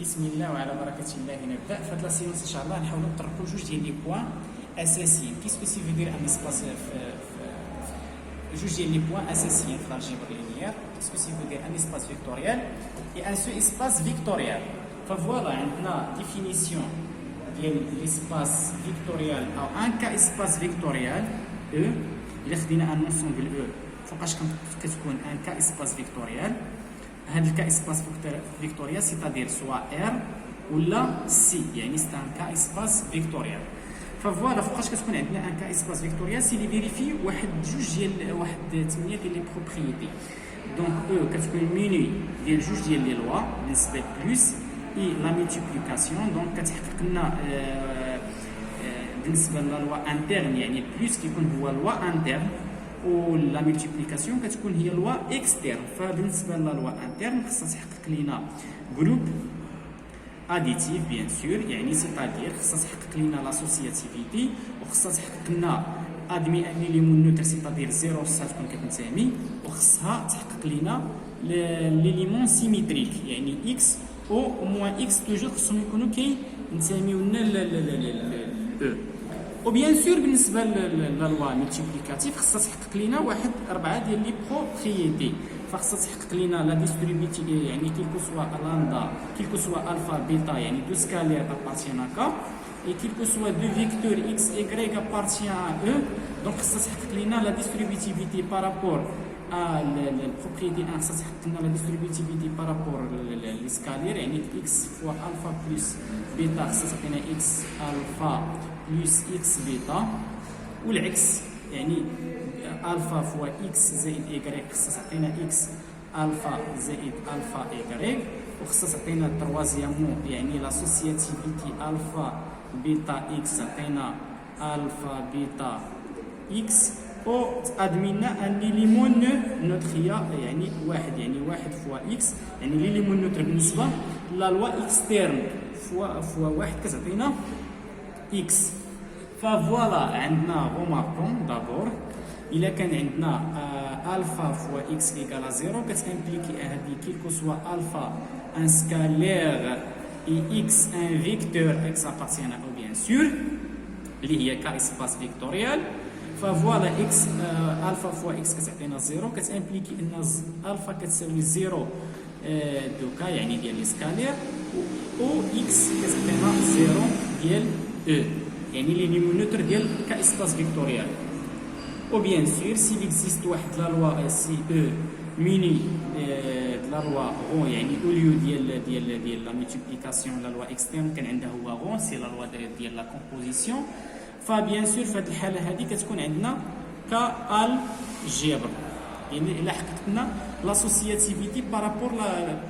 بسم الله وعلى بركة الله نبدأ. في هاد لا سيونس إن شاء الله نحاولو نطرقو جوج ديال لي بوان أساسيين. كيسكو سي فو دير أن إسباس جوج ديال لي بوان أساسيين في الألجبر لينيير. كيسكو سي فو دير أن إسباس فيكتوريال إي أن سو إسباس فيكتوريال. فوالا عندنا ديفينيسيون ديال لإسباس فيكتوريال أو أن كا إسباس فيكتوريال أو. إلا خدينا أن نونسومبل أو فوقاش كتكون أن كا إسباس فيكتوريال. هاد الكا اسباس فيكتوريال سيتادير سوا ار ولا سي، يعني سي ان كا اسباس فيكتوريال. فوالا فوقاش كتكون عندنا ان كا اسباس فيكتوريال سي لي فيريفي واحد جوج ديال واحد 8 ديال لي بروبريتي. دونك او كتكون ميني ديال جوج ديال لي لوا بالنسبه بلس اي لا مولتيبليكاسيون. دونك كتحقق لنا بالنسبه لا لوا انترن، يعني بلس كيكون هو لوا انترن و لا مولتيبليكاسيون كتكون هي لوا اكسترن. فبالنسبه لا لوا انترن خصها تحقق لينا جروب اديتيف بيان سور، يعني سيتادير خصها تحقق لينا لاسوسياتيفيتي وخصها تحقق لنا ادمي ان ليمون نوتر سيتادير زيرو خصها تكون كتنتمي، وخصها تحقق لينا ليليمون سيميتريك يعني اكس او موان اكس توجور خصهم يكونوا كينتميو لنا او. وبيان سور بالنسبه للوا مولتيبليكاتيف خصها تحقق لينا واحد 4 ديال لي بروبريتي. فخصها تحقق لينا لا ديستريبيتي، يعني كيلكو سوا لامدا كيلكو سوا الفا بيتا، يعني دو سكالير ابارتيان ا كا اي كيلكو سوا دو فيكتور اكس ايغريك ابارتيان ا او. دونك خصها تحقق لينا لا ديستريبيتيفيتي بارابور ا البروبريتي ان. خصها تحقق لنا لا ديستريبيتيفيتي بارابور لي سكالير، يعني اكس فوا الفا بلس بيتا خصها تعطينا اكس الفا بلس اكس بيتا، والعكس يعني الفا فوا اكس زائد ايغريك خصها تعطينا اكس الفا زائد الفا ايغريك، وخصها تعطينا التروازيامون يعني لاسوسياتيفيتي الفا بيتا اكس تعطينا الفا بيتا اكس، و ادمينا ان ليليمون نوتريا يعني واحد، يعني واحد فوا اكس، يعني ليليمون نوتر بالنسبه لا لوا اكسترن فوا واحد كتعطينا اكس. فوالا عندنا غوماركون دابور الا كان عندنا الفا فوا اكس ايكال زيرو كتامبليكي هادي كيلكو سوا الفا ان سكالير اي اكس ان فيكتور اكس ابارتيان او بيان سور اللي هي كا اسباس فيكتوريال. فوالا اكس الفا فوا اكس كتعطينا زيرو، كتامبليكي ان الفا كتساوي زيرو دوكا يعني ديال لي سكالير، و اكس كتعطينا زيرو ديال او، يعني لي ليمون نوتر ديال كا اسباس فيكتوريال. و بيان سور سي اكزيست واحد لا لوا سي او ميني لا لوا غون، يعني اوليو ديال لا مولتيبليكاسيون لا لوا اكسترن كان عندها هو غون سي لا لوا ديال لا كومبوزيسيون. فبيان سور في هذه الحاله هذه كتكون عندنا كالجبر، يعني الا حققت لنا لاسوسياتيفيتي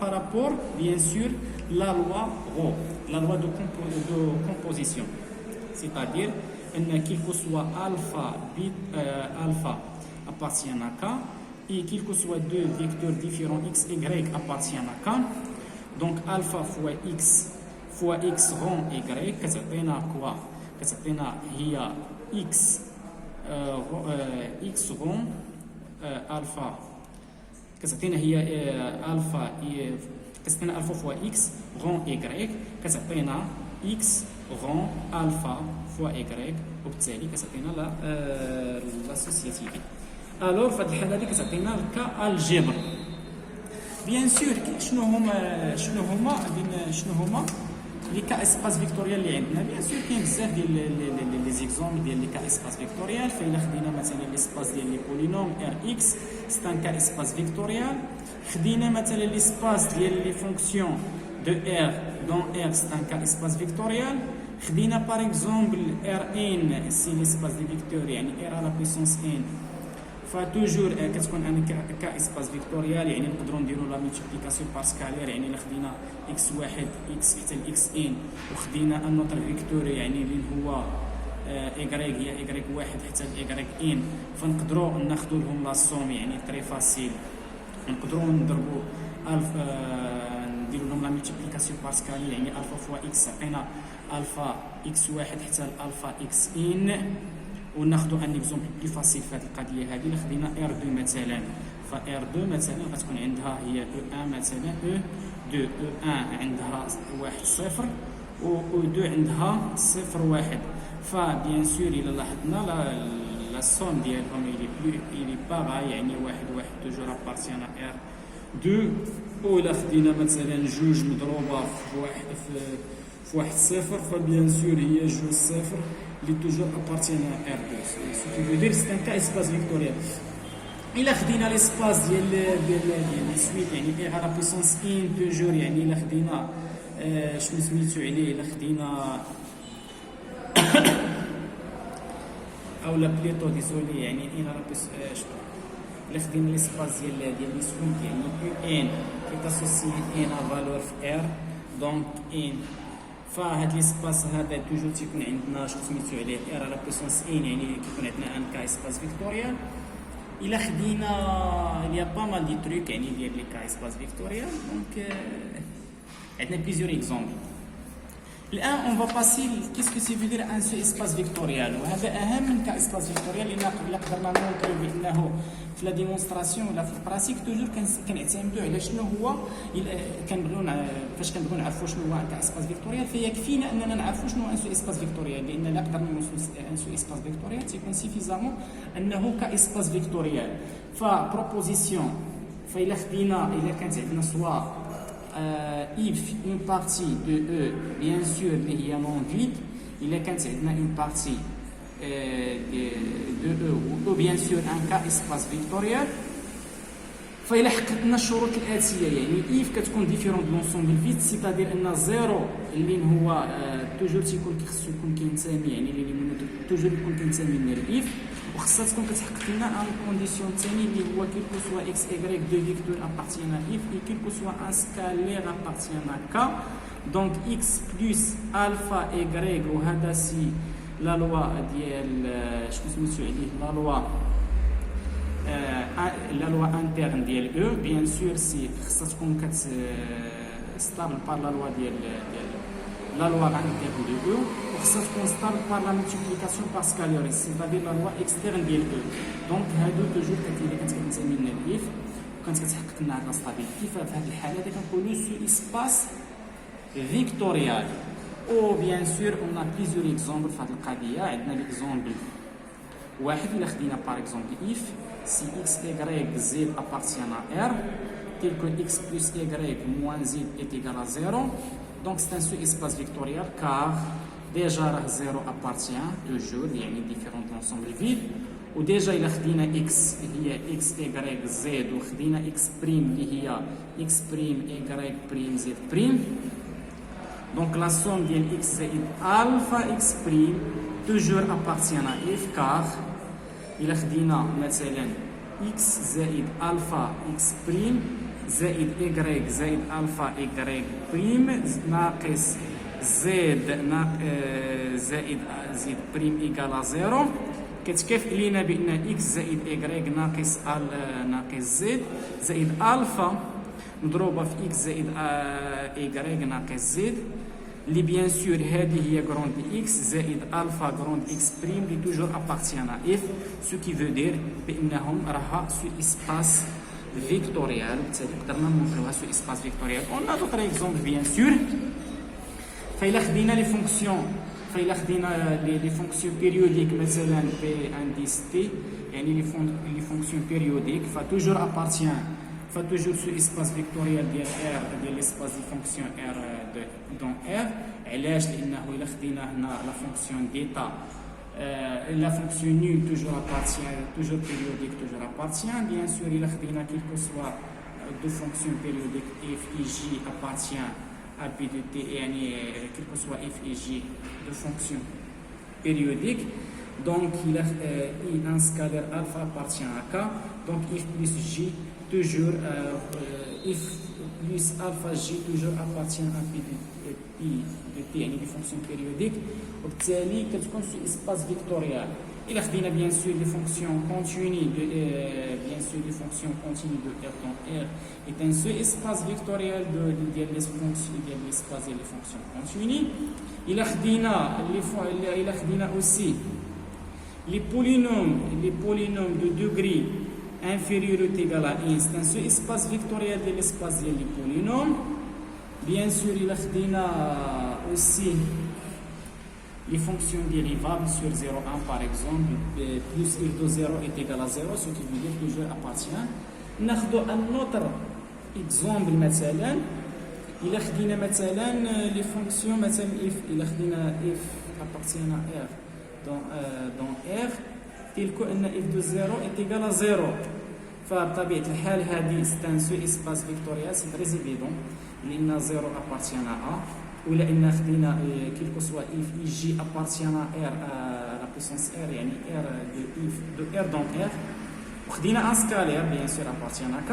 بارابور بيان سور لا لوا غون لا لوا دو كومبوزيسيون، c'est-à-dire ان كيلكو سوا الفا بيت الفا appartient à k et quel que soit deux vecteurs différents x y appartiennent à k. donc alpha fois x rond y كتعطينا كوا كتعطينا هي x x rond الفا كتعطينا هي الفا كتعطينا الفا فوا x rond y كتعطينا x rond alpha fois y، وبالتالي كتعطينا لاسوسياتيفيتي. الوغ في هذه الحاله هذه كتعطينا كالجبر. بيان سور شنو هما لي كا اسباس فيكتوريال اللي عندنا؟ بيان سور كاين بزاف ديال لي زيكزومبل ديال لي كا اسباس فيكتوريال. فإلا خدينا مثلا ليسباس ديال لي بولينوم ار اكس سي ان كا اسباس فيكتوريال. خدينا مثلا ليسباس ديال لي فونكسيون دو ار دون ار سي ان كا اسباس فيكتوريال. خدينا باغ اكزومبل ار ان سي ليسباس دي فيكتور يعني ار على بويسونس ان، فتوجور كتكون ان كا اسباس فيكتوريال، يعني نقدروا نديروا لا مولتيبليكاسيون بار سكالير، يعني الا خدينا اكس واحد اكس حتى الاكس ان وخدينا ان نوتر فيكتور يعني اللي هو ايغريك هي ايغريك واحد حتى الايغريك ان، فنقدروا ناخذوا لهم لا سوم يعني تري فاسيل، نقدروا نضربوا نديروا لهم لا مولتيبليكاسيون بار سكالير، يعني الفا فوا اكس عطينا الفا اكس واحد حتى الفا اكس ان. وناخذوا ان اكزومبل بلي فاسيل في هذه القضيه هذه. الا خدينا ار 2 مثلا، ف ار 2 مثلا غتكون عندها هي او 1 مثلا او دو او 1 عندها 1 0 و او 2 عندها 0 1. فبيان سور الى لاحظنا لا سوم ديالهم الي باغا يعني 1 1 توجور ابارتيان ار 2. ولا خدينا مثلا جوج مضروبه في 1 0 فبيان سور هي جوج 0 اللي توجور ابارتيان ار 2. سو كي فو دير سي ان كا اسباس فيكتوريال. إلا خدينا ليسباس ديال لي سويت يعني اي على بويسونس ان توجور يعني إلا خدينا شنو سميتو عليه إلا خدينا او لا بليتو ديزولي يعني ان على إلا خدينا ليسباس ديال لي سويت يعني يو ان كيتاسوسي ان فالور في ار دونك ان. فهاد ليسباس هذا توجور تيكون عندنا شنو سميتو عليه ار على بويسونس ان يعني كيكون عندنا ان كا اسباس فيكتوريال. إلا خدينا il y a pas mal de trucs يعني ديال لي كا اسباس فيكتوريال دونك عندنا بليزيور اكزومبل. الان اون فا باسي كيس كو سي في دير ان سو اسباس فيكتوريال وهذا اهم من كا اسباس فيكتوريال لان قدرنا نمونطريو بانه في لا ديمونستراسيون ولا في البراسيك توجور كنعتمدوا على شنو هو فاش كنبغيو نعرفوا شنو هو كا اسباس فيكتوريال فيكفينا اننا نعرفوا شنو هو ان سو اسباس فيكتوريال لان لا قدرنا نوصلوا ان سو اسباس فيكتوريال تيكون سيفيزامون انه كا اسباس فيكتوريال. فبروبوزيسيون فإلا خدينا إلا كانت عندنا سوا if une partie de E bien sûr اللي هي non vide إلا كانت عندنا une partie de E ou bien sûr un cas espace vectoriel فإلا حققنا الشروط الآتية يعني if كتكون ديفيرون دو لونسومبل فيد سيتادير أن زيرو اللي هو توجور تيكون خصو يكون كينتمي يعني اللي توجور يكون كينتمي لنا الإف وخصها تكون كتحقق لنا ان كونديسيون ثاني اللي هو كيلكو سوا اكس ايغريك دو فيكتور ابارتيان ا اف اي كيلكو سوا ان سكالير ابارتيان ا كا دونك اكس بلس الفا ايغريك وهذا سي لا لوا ديال شنو سميتو عليه لا لوا انترن ديال او بيان سور سي خصها تكون ستابل بار لا لوا ديال la loi interne de E وخصها تكون stable par la multiplication par scalaire c'est-à-dire la loi externe ديال E. دونك هادو توجور اللي كانت كتنتمي لنا الاف وكانت كتحقق لنا هاد لا ستابيليتي. ففي هاد الحاله هادي كنقولوا سو اسباس فيكتوريال. او بيان سور اون بليزيور اكزومبل في هاد القضيه. عندنا ليكزومبل واحد الا خدينا باغ اكزومبل اف سي اكس ايغريك زد ابارتيان ا ار tel que x plus y moins z est égal à 0. Donc c'est un sous-espace vectoriel car déjà 0 appartient toujours يعني différent de l'ensemble vide وديجا إلا خدينا x هي x y z وخدينا x prime اللي هي x prime y prime z prime. Donc la somme ديال x زائد alpha x prime toujours appartient à f car إلا خدينا مثلا x زائد alpha x prime زائد y زائد الفا y بريم ناقص زد زائد زد بريم ايكال زيرو كتكافئ لينا بان x زائد y ناقص زد زائد الفا مضروبه في x زائد y ناقص زد اللي بيان سور هذه هي غروند x زائد الفا غروند x بريم اللي توجور ابارتيان ا اف سو كي فو دير بانهم راها سو اسباس فيكتوريال وبالتالي قدرنا نمونطريوها سو اسباس فيكتوريال. اون ا دوطر اكزومبل بيان سور. فإلا خدينا لي فونكسيون لي فونكسيون بيريوديك مثلا بي انديس تي يعني لي فونكسيون بيريوديك فتوجور ابارتيان فتوجور سو اسباس فيكتوريال ديال ار ديال ليسباس دي فونكسيون ار دون ار. علاش؟ لانه الا خدينا هنا لا فونكسيون ديتا la fonction nulle toujours appartient, toujours périodique, toujours appartient. Bien sûr, il a quel que soit deux fonctions périodiques f et j appartient à p de t et quel que soit f et j deux fonctions périodiques. Donc, il a un scalaire alpha appartient à k. Donc, f plus j toujours f plus alpha j toujours appartient à p de t يعني des fonctions périodiques. وبالتالي كتكون في اسباس فيكتوريال. الى خدينا بيان سور لي فونكسيون كونتيني بيان سور لي فونكسيون كونتيني دو ار دون ار est un sous espace vectoriel ديال لي فونكسيون ديال ليسباس ديال لي فونكسيون كونتيني. الى خدينا اوسي لي بولينوم دو دوغري inférieur ou égal à 1 c'est un sous espace vectoriel ديال ليسباس ديال لي بولينوم. Bien sûr, il a aussi les fonctions dérivables sur 0,1 par exemple, plus f de 0 est égal à 0, ce qui veut dire que le jeu appartient. ناخذ un autre exemple مثلا إلا خدينا مثلا les fonctions مثلا إلا خدينا f appartient à r dans r تلك أن f de 0 est égal à 0. فبطبيعة الحال هذه c'est un sous-espace vectoriel, c'est très évident لأن 0 appartient à a. ولا ان خدينا quel que soit if j appartient à r à la puissance r يعني r de r dans r وخدينا un scalaire bien sûr appartient à k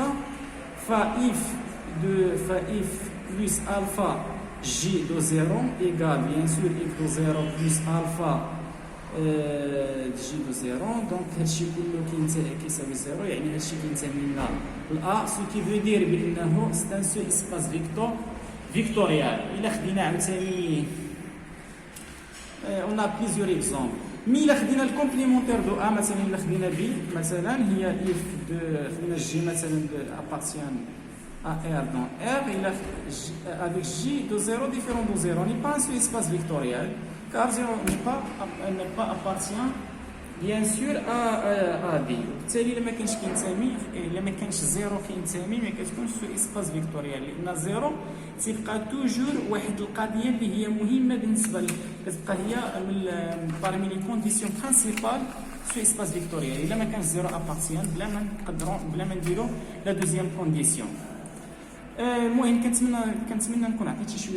if plus alpha j de 0 égale bien sûr f de 0 plus alpha j de 0 donc هادشي كله كيساوي 0 يعني هادشي كينتمي لنا ل a ce qui veut dire بانه c'est un seul espace vectoriel. Il a on a plusieurs exemples. Mais il a le complémentaire de A, il a B, il y a if de G appartient à R dans R, il a avec J de 0 différent de 0. On n'est pas un sous-espace vectoriel, car 0 n'est pas appartient bien sûr à D. بالتالي لما كانش كينتمي لما كانش زيرو كينتمي ما كتكونش في اسباس فيكتوريال لان زيرو تيبقى توجور واحد القضيه اللي هي مهمه بالنسبه لك كتبقى هي من بارمي لي كونديسيون برينسيبال في اسباس فيكتوريال الا ما كانش زيرو ابارتيان بلا ما نديرو لا دوزيام كونديسيون. المهم كنتمنى نكون عطيت شي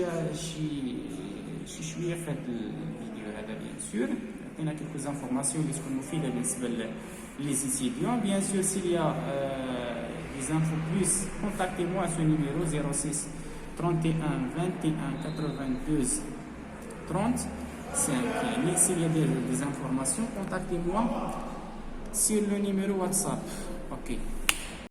شويه في هذا الفيديو هذا بيان سور. Il y a quelques informations qui sont utiles pour les étudiants. Bien sûr, s'il y a des infos plus, contactez-moi à ce numéro 06 31 21 92 35. Et s'il y a des informations, contactez-moi sur le numéro WhatsApp. Ok.